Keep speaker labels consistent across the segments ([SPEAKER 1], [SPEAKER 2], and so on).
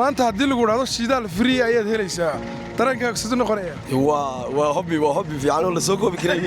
[SPEAKER 1] maanta haddii lagu dhahdo shidaal free ayaad helaysaa dareenkaaga siduu noqonaya
[SPEAKER 2] waa hobby fiican oo la soo koobi karay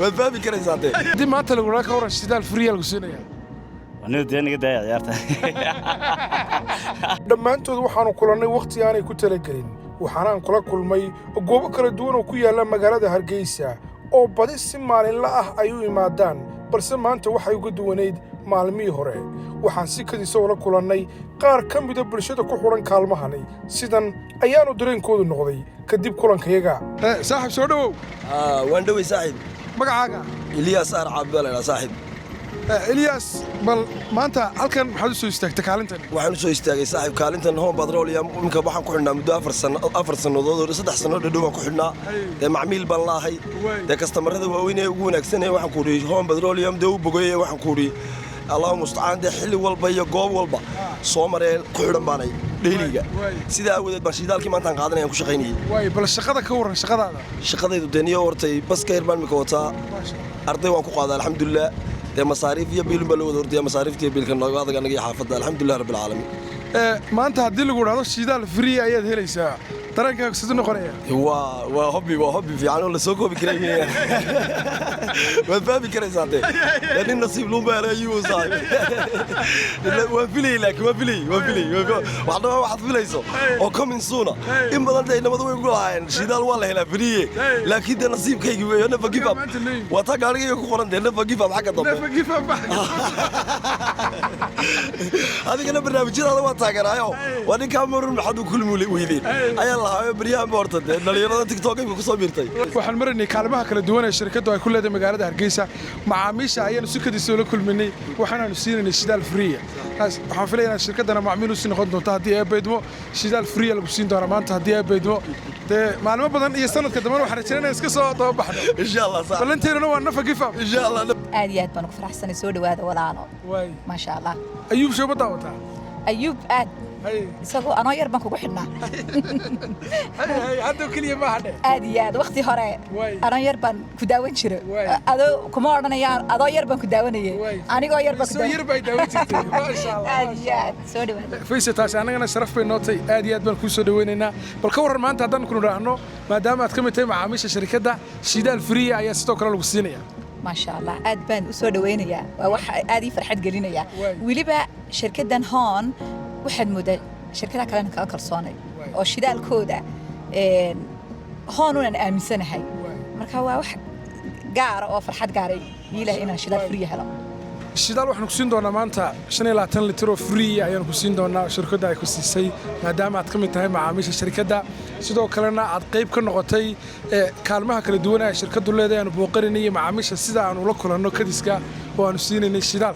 [SPEAKER 2] waad fahmi karaysaa
[SPEAKER 1] haddii maanta lagu dhahdo ka waran shidaal free lagu siinaya dhammaantood waxaanu kulannay wakhti aanay ku talagelin waxaanaan kula kulmay goobo kala duwan oo ku yaalla magaalada Hargeysa oo badi si maalinla ah ay u imaadaan balse maanta waxay uga duwanayd maalmihii hore waxaan si kadis oo la kulannay qaar ka mid ah bulshada ku xidhan kaalmahani sidan ayaanu dareenkoodu noqday kadib kulankayaga saaxiib soo dhawow
[SPEAKER 2] waan dhaway saaxiib
[SPEAKER 1] magacaaga
[SPEAKER 2] Ilyas Ar Cabdalla saaxiib
[SPEAKER 1] Ilyas bal maanta halkan maxaad u soo istaagtay kaalintan
[SPEAKER 2] waxaan u soo istaagay saaxiib kaalintan Home Petroleum imka waxaan ku xidhnaa muddo 4 sanadood oo 3 sanadood dhow ku xidhnaa macmiil baan laahay kastamarada waaweyn ee ugu wanaagsan ee waxaan ku dhigay Home Petroleum doo bogoyay waxaan ku dhigay Allahu musta'aan xilli walba iyo goob walba soo mareen ku xidhan baanay dheeliga sida awadeed baan shidaalkii maanta aan qaadanayaan ku shaqaynayay
[SPEAKER 1] way bal shaqada ka waran
[SPEAKER 2] shaqadaydu daniyo hortay baska irban mika wataa arday waan ku qaadaa alxamdulillah مصاريف يا بيل بلود وردي مصاريف يا بيل كنا قاعد أنا جاي حافظ الحمد لله رب العالمين.
[SPEAKER 1] ما أنت هدي اللي قول هذا الشيء فري أياد هليسا تراك سيدنا قرية.
[SPEAKER 2] هو في عنو لسوقه بكريه. ما فهم بكريساته. لأن النصيب لون بقى يوزع. وفيلي لك وفيلي. واحد فيلي يسوع. أو كم من سونا. إن بدل ده إنما بدو يقول عين شيدال والله هلا فري. لكن ده نصيب كي يجوا أنا بجيب. وتاقاري يكون عندي أنا بجيب حاجة طبعا. هذه كنا برنامج هذا واتاقر أيوه. وأنا كاميرون محدو كل مولين. أي الله بريان بورتد دليلنا تيك توك ku soo biirtay
[SPEAKER 1] waxaan marinay kaalmaha kala duwan ee shirkadu ay ku leedahay magaalada Hargeysa macaamiisha ayaan si kadis oo la kulminay waxaanu siinay shidaal free waxaan filaynaa shirkadana macaamiil u sii noqon doonto hadii ay beedmo shidaal free lagu siin doono maanta hadii ay beedmo maalmo badan iyo sanadka dambe waxaan rajaynaynaa iska soo dabaxno
[SPEAKER 2] insha Allah
[SPEAKER 1] balanteena waa nafa gifam
[SPEAKER 2] insha Allah
[SPEAKER 3] aad iyo aad baan ku faraxsanay soo dhawaada walaalo ma sha Allah
[SPEAKER 1] ayuub soo badawta
[SPEAKER 3] ayuub aad isagoo anoo yar baan kugu xidhnaa
[SPEAKER 1] hadda kaliya ma hadhe
[SPEAKER 3] aad iyo aad waqti hore anoo yar baan ku daawan jiray adoo kuma odhanayaan adoo yar baan ku daawanayay anigoo yar baan ku
[SPEAKER 1] daawan yar bay daawan jirtay ma sha Allah
[SPEAKER 3] aad iyo aad soo dhawaada
[SPEAKER 1] faysataas anagana sharaf bay nootay aad iyo aad baan ku soo dhaweynaynaa bal ka waran maanta haddaan ku raahno maadaama aad ka mid tahay macaamiisha shirkadda shidaal free ayaa sidoo kale lagu siinaya
[SPEAKER 3] ما شاء الله أد بان وسود وينيا وأدي فرحة قلينيا ولبا شركة هون واحد مدة شركة كلنا كأكرسوني أو شدال كودا هون وأنا أمسنا هاي مركوا واحد قار أو فرحة قاري يلا هنا شدال فري هلا
[SPEAKER 1] الشدال waxaan ku siin doonaa maanta 25 litro free ayaan ku siin doonaa shirkadda ay ku siisay maadaama aad ka mid tahay macaamiisha shirkadda sidoo kalena aad qayb ka noqotay kaalmaha kala duwan ee shirkaddu leedahay aan booqarinay macaamiisha sida aan ula kulanno kadiska oo aan siinay shidaal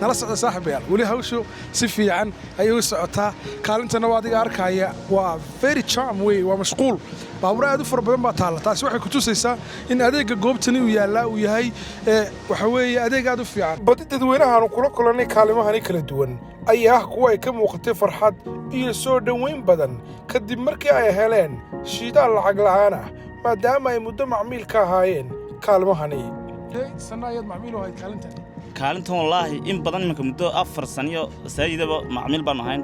[SPEAKER 1] nala socda saaxiibayaal wali hawshu si fiican ayay u socotaa kaalintana waa adiga arkaya waa very charm way waa mashquul baabuur aad u far badan baa taala taasi waxay ku tusaysaa in adeega goobtani uu yaallaa uu yahay waxa weeye adeeg aad u fiican badi dadweynahaanu kula kulannay kaalimahani kala duwan ayaa ah kuwa ay ka muuqatay farxad iyo soo dhoweyn badan kadib markii ay heleen shidaal lacag la'aan ah maadaama ay muddo macmiil ka ahaayeen kaalmahani sanna ayaad macmiil u ahayd kaalintan
[SPEAKER 4] kaalintan wallaahi in badan iminka muddo 4 sano saayidaba macmiil baan ahayn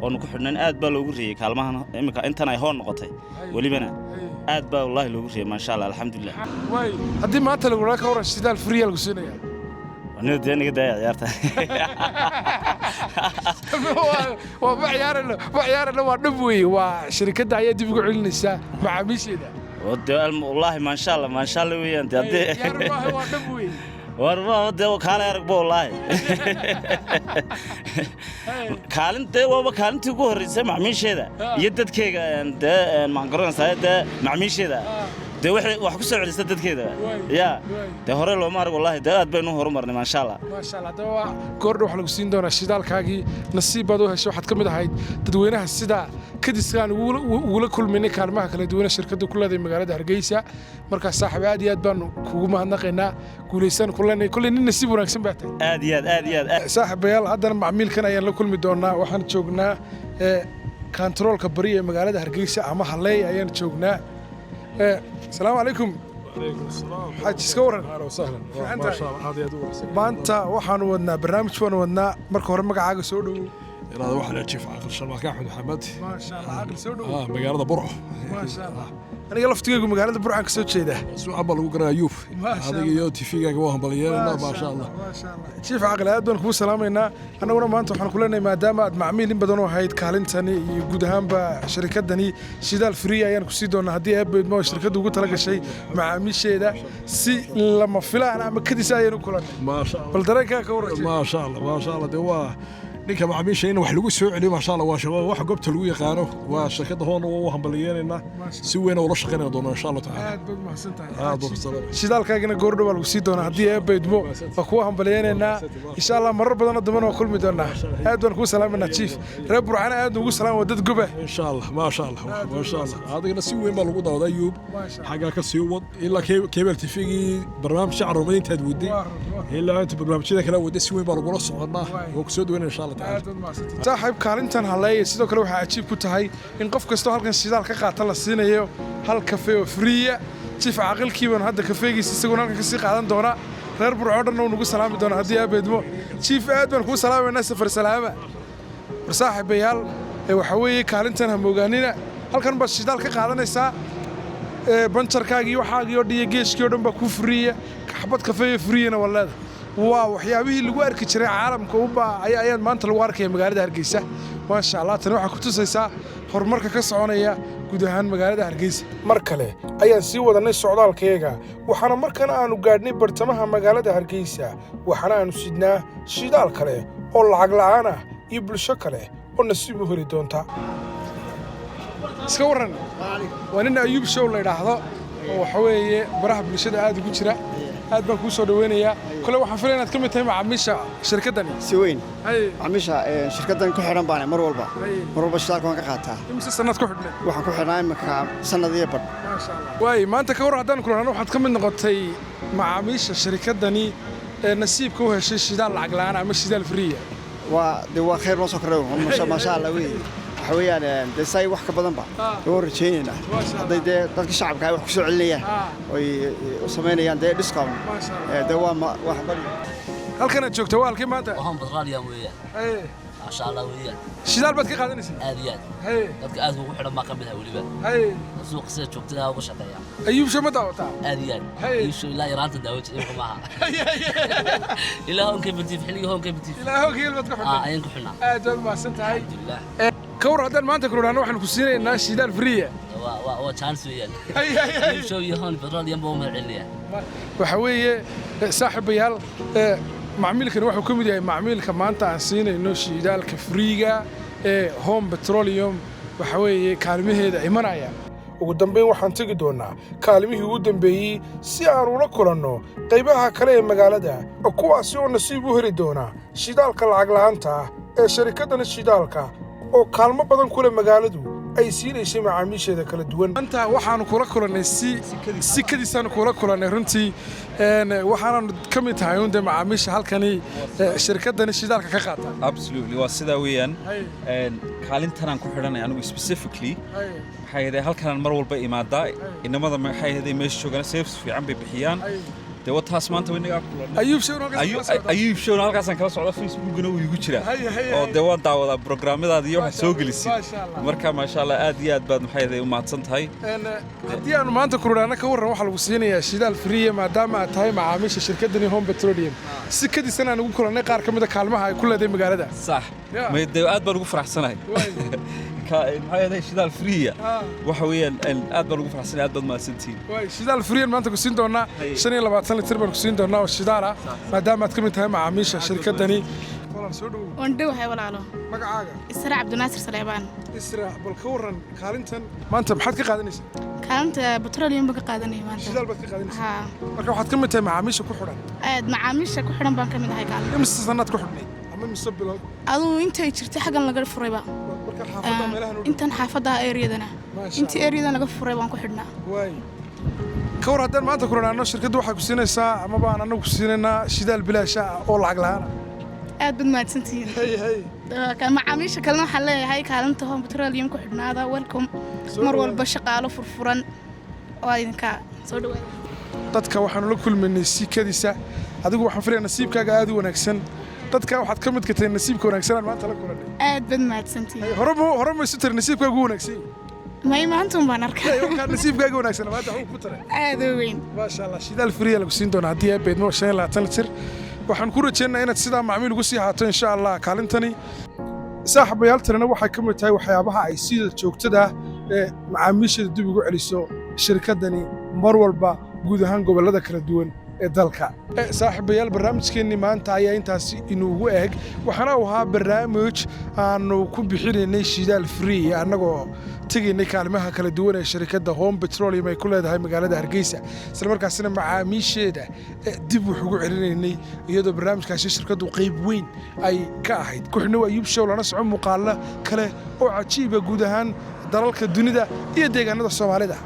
[SPEAKER 4] oo ku xidhnaan aad baa loogu reeyay kaalmahan iminka intan ay hoon noqotay walibana aad baa wallaahi loogu reeyay ma sha Allah alxamdulillah
[SPEAKER 1] way hadii maanta lagu raaka waran shidaal free lagu siinaya
[SPEAKER 4] أنا ديني قد عيارته.
[SPEAKER 1] وعيارنا ونبوي وشركة دعاية دي بيقول لنا الساعة مع ميشي ده.
[SPEAKER 4] والله ما شاء الله ويا أنت.
[SPEAKER 1] يا رب هو نبوي.
[SPEAKER 4] وربا ودي وكالة يركبوا والله. كالنت وكالنت يقول رئيس مع ميشي ده. يدد كيك أنت مع قرن سايد مع ميشي ده. ده wax ku soo celisay dadkeeda ya de hore loo maar wallahi dad baynu horumarnay ma sha Allah
[SPEAKER 1] dawa koordho wax lagu siin doonaa shidaalkaagii nasiibado hesho waxaad ka mid ahayd dadweynaha sida kadiskaan ugu kulminay kaalmaha kala duwan shirkadda ku leedahay magaalada Hargeysa marka saaxiib aad iyo aad baan kugu mahadnaqaynaa guuleysan kulleen nasiib wanaagsan baad
[SPEAKER 4] aad iyo aad
[SPEAKER 1] saaxiibayaal haddana macmiilkan ayaan la kulmi doonaa waxaan joognaa kantaroolka bari ee magaalada Hargeysa ama Haley ayaan joognaa السلام عليكم
[SPEAKER 5] عليكم السلام.
[SPEAKER 1] حاج iska waran
[SPEAKER 5] أهلا وسهلا. ما شاء الله هذا يدور.
[SPEAKER 1] maanta waxaanu wadnaa barnaamij waan wadnaa marka hore magacaaga soo dhowow
[SPEAKER 5] إلى هذا واحد الشيف عاقل شرماك أحمد محمد.
[SPEAKER 1] ما شاء الله عاقل soo dhowow
[SPEAKER 5] مقالة برع.
[SPEAKER 1] ما شاء الله aniga laftigaygu magaalada burcaan ka soo jeedaa
[SPEAKER 5] سو عبال وقرا أيوب.
[SPEAKER 1] ما شاء
[SPEAKER 5] هذا
[SPEAKER 1] الله.
[SPEAKER 5] يوتي فيك جواهم بليان ما شاء الله.
[SPEAKER 1] ما شاء الله jiif caqli aad baan kuu salaamaynaa annaguna maanta waxaan ku leenahay maadaama aad macmiil in badan oo ahayd kaalintani iyo guud ahaanba shirkadani shidaal free ayaan ku sii doonaa haddii eebbeedmo shirkaddu ugu tala gashay macaamiisheeda si lama filaan ama kadis ayaan u kulannay
[SPEAKER 5] ما شاء الله.
[SPEAKER 1] bal dareenkaa ka warrajay
[SPEAKER 5] ما شاء الله ما شاء الله دوا. ninka macaamiisha in wax lagu soo celiyo ma sha Allah waa shaqo wax goobta lagu yaqaano waa shirkadda hoon oo hambalyeynayna si weyn oo la shaqeynaa doona insha Allah taala
[SPEAKER 1] aad baad mahadsantahay
[SPEAKER 5] aad u salaam
[SPEAKER 1] shidaalkaagina goordhow waa lagu sii doonaa haddii eebbeedmo waa kuwa hambalyeynayna insha Allah marar badanoo dambana waa kulmi doonaa aad baan kuu salaamanaa jiif reer burcana aad ugu salaam waa dad goba
[SPEAKER 5] إن شاء الله ما شاء الله ما شاء الله هذا نسي وين بالغود هذا أيوب حاجة كسيوط إلا كيبل تفيجي برنامج شعر روماني تدودي إلا أنت برنامج كذا كلا ودي سوين بالغود صعدنا وكسود وين إن شاء الله تعالى
[SPEAKER 1] saaxiib kaalintan haleeye sidoo kale waxaa cajiib ku tahay in qof kastoo halkan shidaal ka qaata la siinayo hal kafe oo friya jiif caaqilkii baan hadda kafeegiisa isaguna halkan kasii qaadan doona reer burco dhanna uu nagu salaami doona haddii aabeedmo jiif aad baan kuu salaamaynaa safar salaama war saaxiibayaal waxaa weeye kaalintan ha moogaanina halkan baad shidaal ka qaadanaysaa banjarkaagii waxaagii oo dhiya geeshkii oo dhan baa kuu friya xabad kafeeyo friyana waa leeda waa waxyaabihii lagu arki jiray caalamka ayaan maanta lagu arkaya magaalada hargeysa maasha allah tani waxaa ku tusaysaa horumarka ka soconaya guud ahaan magaalada hargeysa mar kale ayaan sii wadannay socdaalkayaga waxaana markan aanu gaadhnay bartamaha magaalada hargeysa waxaana aanu sidnaa shidaal kale oo lacag la'aan ah iyo bulsho kale oo nasiib u heli doonta iska warran waa nin ayuub show la idhaahdo oo waxa weeye baraha bulshada aad ugu jira aad baan kuu soo dhaweynayaa kole waxaan filaya inaad ka mid tahay macaamiisha shirkaddani
[SPEAKER 6] si weyn macaamiisha shirkaddan ku xidhan baana mar walba shidaalka waan ka qaataa
[SPEAKER 1] imise sanad ku xidhnay
[SPEAKER 6] waxaan ku xidhnaa imika sanad iyo badh
[SPEAKER 1] waay maanta ka warran haddaan kulana waxaad ka mid noqotay macaamiisha shirkaddani ee nasiibka u heshay shidaal lacag la'aan ama shidaal friya
[SPEAKER 6] waa khayr noo soo kordhay maasha allah wey waxa weeyaan dee say wax ka badanba oo rajaynaynaa hadday dee dadka shacabka ay wax ku soo celinayaan oy u samaynayaan dee discount dee waa wax bari
[SPEAKER 1] halkan aad joogto waa halkii maanta
[SPEAKER 7] waxaan badraaliyan weeyaan maasha allah weeyaan
[SPEAKER 1] shidaal baad ka qaadanaysaa
[SPEAKER 7] aad iyo aad dadka aad ugu xidhan baa ka mid ah weliba suuqa sida joogtada uga shaqeeya
[SPEAKER 1] ayuubsho ma daawataa
[SPEAKER 7] aad iyo aad ayuubsho ilaa yaraanta daawo jiray maaha ilaa honkay batiif xilliga honkay batiif
[SPEAKER 1] ilaa honkay baad ka xidhnaa
[SPEAKER 7] ayaan ku xidhnaa
[SPEAKER 1] aad baad mahadsan tahay ka war haddaan maanta kulanaano waxaan ku siinaynaa shidaal friya
[SPEAKER 7] waa chance weeyaan ayuubsho iyo hon badraaliyan baa u mahad celinaya
[SPEAKER 1] waxa weeye saaxiibayaal macmiilkan wuxuu ka mid yahay macmiilka maanta aan siinayno shidaalka friiga ee home petroleum waxa weeye kaalmaheeda imanaya ugu dambayn waxaan tegi doonaa kaalmihii ugu dambeeyey si aan ula kulanno qaybaha kale ee magaalada kuwaasi oo nasiib u heli doona shidaalka lacag la'aanta ah ee sharikaddana shidaalka oo kaalmo badan ku leh magaaladu ay siinaysay macaamiisheeda kala duwan maanta waxaanu kula kulannay si kadiisaanu kula kulannay runtii waxaanan ka mid tahay un dee macaamiisha halkani shirkaddani shidaalka ka qaata
[SPEAKER 8] absolutely waa sidaa weeyaan kaalintanaan ku xidhanay anigu specifically maxay ahayd halkanaan mar walba imaadaa inamada maxay ahayd meesha joogana service fiican bay bixiyaan dee wataas maanta waynagaa kulanay ayuub showna halkaasaan kala socda facebookna wuu igu jiraa oo dee waan daawadaa programmadaada iyo waxa soo gelisid marka maasha allah aad iyo aad baad maxay ahayd u mahadsan tahay
[SPEAKER 1] haddii aanu maanta kulanaana ka warran waxaa lagu siinayaa shidaal friya maadaama aad tahay macaamiisha shirkaddani home petroleum si kadisan aan ugu kulannay qaar ka mid a kaalmaha ay ku leedahay magaalada
[SPEAKER 8] sax dee aad baan ugu faraxsanahay maxay ahayd shidaal friya waxa weeyaan aad baan ugu faraxsanahay aad baad mahadsantihiin
[SPEAKER 1] shidaal friyan maanta ku siin doonaa 25 litir baan ku siin doonaa oo shidaal ah maadaama aad ka mid tahay macaamiisha shirkaddani
[SPEAKER 9] waan dhowahay walaalo
[SPEAKER 1] magacaaga
[SPEAKER 9] isra cabdinaasir saleebaan
[SPEAKER 1] isra bal ka warran kaalintan maanta maxaad ka qaadanaysaa
[SPEAKER 9] kaalinta petroleum baan ka qaadanaya maanta
[SPEAKER 1] shidaal baad ka qaadanaysaa marka waxaad ka mid tahay macaamiisha ku xidhan
[SPEAKER 9] aad macaamiisha ku xidhan baan ka mid ahay kaalin
[SPEAKER 1] imise sanad ku xidhnay ama imise bilood
[SPEAKER 9] aduu intay jirtay xaggan laga furayba intan xaafadda eriyadana intii eriyadan laga furay baan ku xidhnaa
[SPEAKER 1] waay ka war haddaan maanta kulanaano shirkaddu waxay ku siinaysaa ama baan annagu ku siinaynaa shidaal bilaasha oo lacag la'aan
[SPEAKER 9] aad baad mahadsantihiin macaamiisha kalena waxaan leeyahay kaalinta home petroleum ku xidhnaada welcome mar walba shaqaalo furfuran oo idinka soo dhawaada
[SPEAKER 1] dadka waxaanu la kulmaynay sikadiisa adigu waxaan filayaa nasiibkaaga aad u wanaagsan dadka waxaad ka mid ka tahay nasiibka wanaagsan aan maanta la kulanay
[SPEAKER 9] aad bad mahadsantihiin
[SPEAKER 1] hore ma isu tir nasiibkaaga ugu wanaagsan
[SPEAKER 9] may maanta baan arkay
[SPEAKER 1] nasiibkaaga wanaagsan maanta wuxuu ku taray
[SPEAKER 9] aad u weyn
[SPEAKER 1] maasha Allah shidaal free lagu siin doonaa haddii ay beedmo 25 litir waxaan ku rajaynayaa inaad sidaa macmiil ugu sii haato insha Allah kaalintani saaxiibayaal tirana waxay ka mid tahay waxyaabaha ay sida joogtada ee macaamiisha dib ugu celiso shirkadani mar walba guud ahaan gobollada kala duwan ee dalka saaxiibayaal barnaamijkeennii maanta ayaa intaasi inuugu eeg waxaana uu ahaa barnaamij aanu ku bixinaynay shidaal free annagoo tegaynay kaalimaha kala duwan ee shirkadda Home Petroleum ay ku leedahay magaalada Hargeysa isla markaasina macaamiisheeda dib wax ugu celinaynay iyadoo barnaamijkaasi shirkaddu qayb weyn ay ka ahayd ku xidhnow Ayuub Show lana socon muuqaalo kale oo cajiib ah guud ahaan dalalka dunida iyo deegaanada Soomaalida